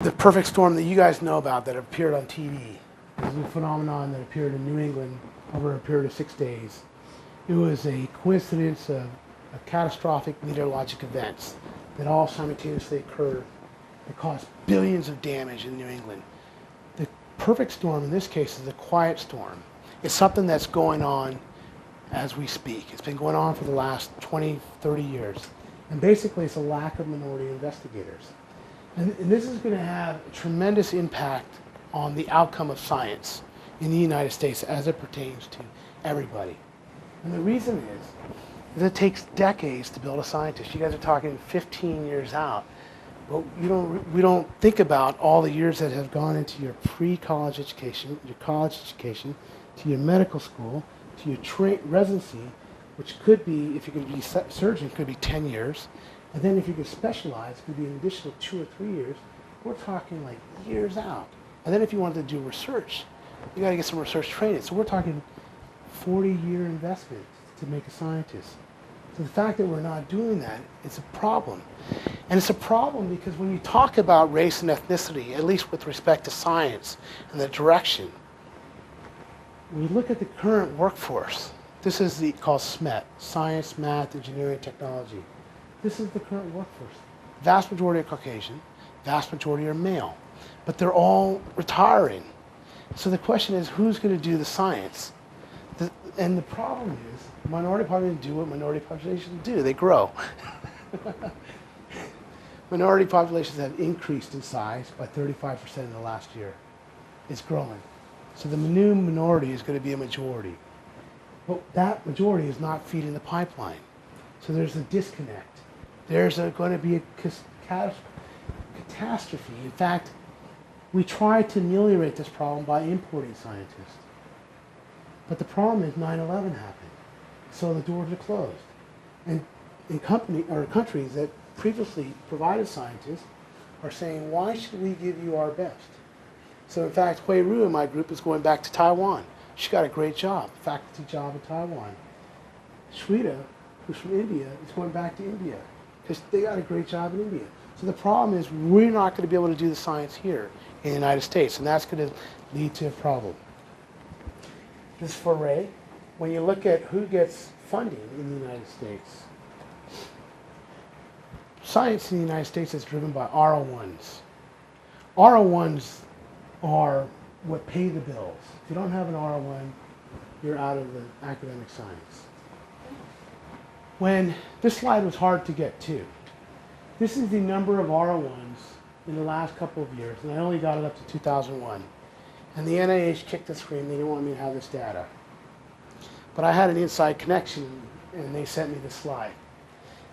the perfect storm that you guys know about that appeared on TV. It was a phenomenon that appeared in New England over a period of 6 days. It was a coincidence of catastrophic meteorologic events that all simultaneously occurred that caused billions of damage in New England. The perfect storm in this case is a quiet storm. It's something that's going on as we speak. It's been going on for the last 20, 30 years. And basically it's a lack of minority investigators. And this is going to have a tremendous impact on the outcome of science in the United States as it pertains to everybody. And the reason is it takes decades to build a scientist. You guys are talking 15 years out. But we don't think about all the years that have gone into your pre-college education, your college education, to your medical school, to your residency, which could be, if you could be a surgeon, could be 10 years. And then if you could specialize, it could be an additional 2 or 3 years. We're talking like years out. And then if you wanted to do research, you got to get some research training. So we're talking 40-year investment to make a scientist. So the fact that we're not doing that is a problem. And it's a problem because when you talk about race and ethnicity, at least with respect to science and the direction, we look at the current workforce. This is called SMET, Science, Math, Engineering, Technology. This is the current workforce. Vast majority are Caucasian, vast majority are male, but they're all retiring. So the question is, who's going to do the science? And the problem is, minority populations do what minority populations do. They grow. Minority populations have increased in size by 35% in the last year. It's growing. So the new minority is going to be a majority. But that majority is not feeding the pipeline. So there's a disconnect. There's going to be a catastrophe. In fact, we try to ameliorate this problem by importing scientists. But the problem is 9/11 happened. So the doors are closed. And countries that previously provided scientists are saying, why should we give you our best? So in fact, Hui Ru in my group is going back to Taiwan. She got a great job, faculty job in Taiwan. Shweta, who's from India, is going back to India because they got a great job in India. So the problem is we're not going to be able to do the science here in the United States, and that's going to lead to a problem. This foray, when you look at who gets funding in the United States, science in the United States is driven by R01s. R01s are what pay the bills. If you don't have an R01, you're out of the academic science. When this slide was hard to get to, this is the number of R01s in the last couple of years, and I only got it up to 2001. And the NIH kicked and screamed, they didn't want me to have this data. But I had an inside connection, and they sent me this slide.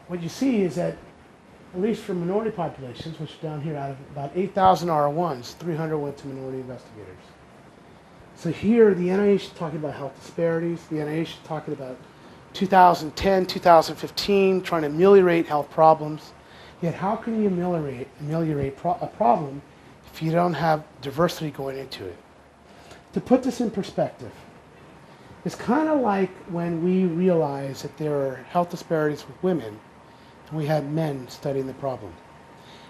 What you see is that, at least for minority populations, which are down here, out of about 8,000 R01s, 300 went to minority investigators. So here, the NIH is talking about health disparities. The NIH is talking about 2010, 2015, trying to ameliorate health problems. Yet how can you ameliorate a problem if you don't have diversity going into it? To put this in perspective, it's kind of like when we realized that there are health disparities with women, and we had men studying the problem.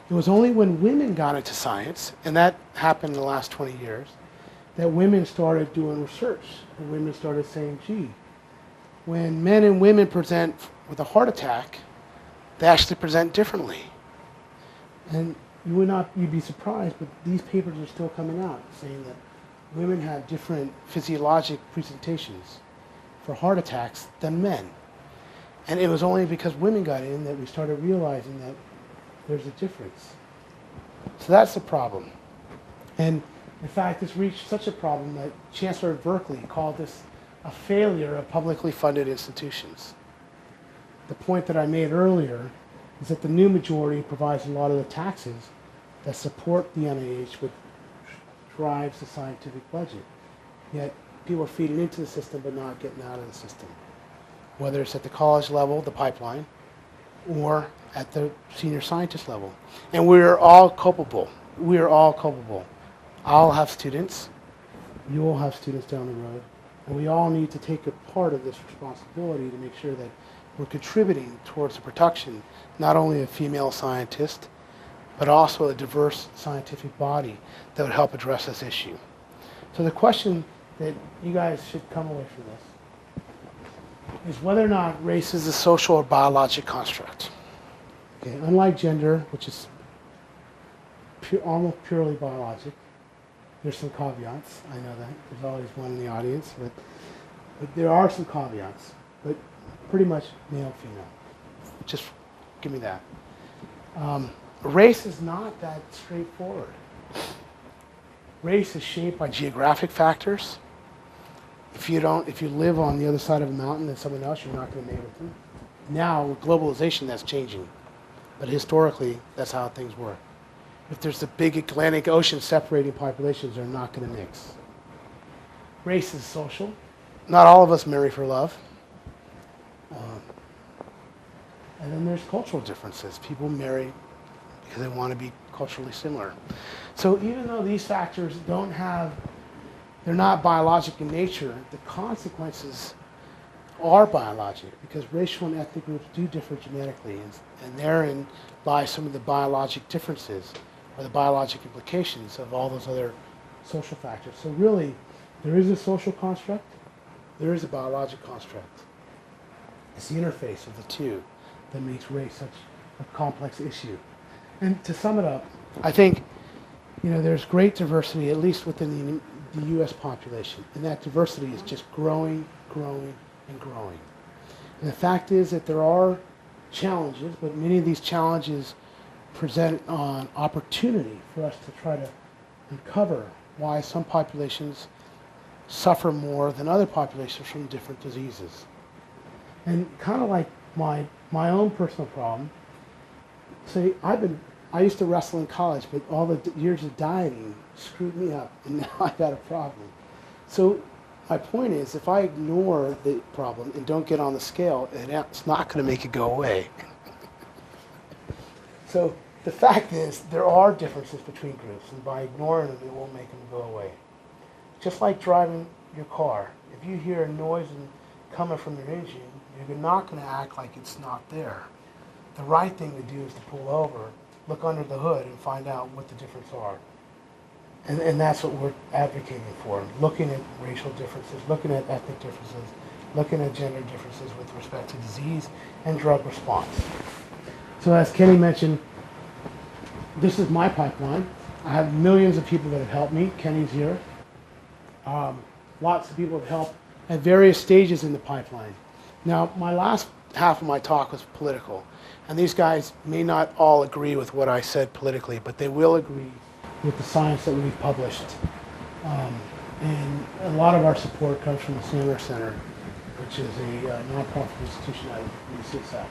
It was only when women got into science, and that happened in the last 20 years, that women started doing research, and women started saying, gee, when men and women present with a heart attack, they actually present differently. And you'd be surprised, but these papers are still coming out saying that women have different physiologic presentations for heart attacks than men. And it was only because women got in that we started realizing that there's a difference. So that's the problem. And in fact, it's reached such a problem that Chancellor of Berkeley called this a failure of publicly funded institutions. The point that I made earlier is that the new majority provides a lot of the taxes that support the NIH, which drives the scientific budget. Yet people are feeding into the system but not getting out of the system, whether it's at the college level, the pipeline, or at the senior scientist level. And we're all culpable. We are all culpable. I'll have students, you'll have students down the road, and we all need to take a part of this responsibility to make sure that we're contributing towards the production not only of female scientists, but also a diverse scientific body that would help address this issue. So the question that you guys should come away from this is whether or not race is a social or biologic construct. Okay, unlike gender, which is almost purely biologic, there's some caveats. I know that. There's always one in the audience, but there are some caveats. But pretty much male, female. Just give me that. Race is not that straightforward. Race is shaped by geographic factors. If you live on the other side of a mountain than someone else, you're not going to mate with them. Now, with globalization, that's changing. But historically, that's how things work. If there's a big Atlantic Ocean separating populations, they're not going to mix. Race is social. Not all of us marry for love. And then there's cultural differences. People marry because they want to be culturally similar. So even though these factors they're not biologic in nature, the consequences are biologic because racial and ethnic groups do differ genetically, and therein lie some of the biologic differences or the biologic implications of all those other social factors. So really, there is a social construct, there is a biologic construct. It's the interface of the two that makes race such a complex issue. And to sum it up, I think there's great diversity, at least within the U.S. population, and that diversity is just growing, growing, and growing. And the fact is that there are challenges, but many of these challenges present an opportunity for us to try to uncover why some populations suffer more than other populations from different diseases. And kind of like my own personal problem, I used to wrestle in college, but all the years of dieting screwed me up, and now I've got a problem. So my point is, if I ignore the problem and don't get on the scale, it's not going to make it go away. So the fact is, there are differences between groups, and by ignoring them, it won't make them go away. Just like driving your car, if you hear a noise coming from your engine, you're not going to act like it's not there. The right thing to do is to pull over, look under the hood, and find out what the differences are. And that's what we're advocating for, looking at racial differences, looking at ethnic differences, looking at gender differences with respect to disease and drug response. So as Kenny mentioned, this is my pipeline. I have millions of people that have helped me. Kenny's here. Lots of people have helped at various stages in the pipeline. Now, my last half of my talk was political, and these guys may not all agree with what I said politically, but they will agree with the science that we've published. And a lot of our support comes from the Sandler Center, which is a nonprofit institution out of UCSF.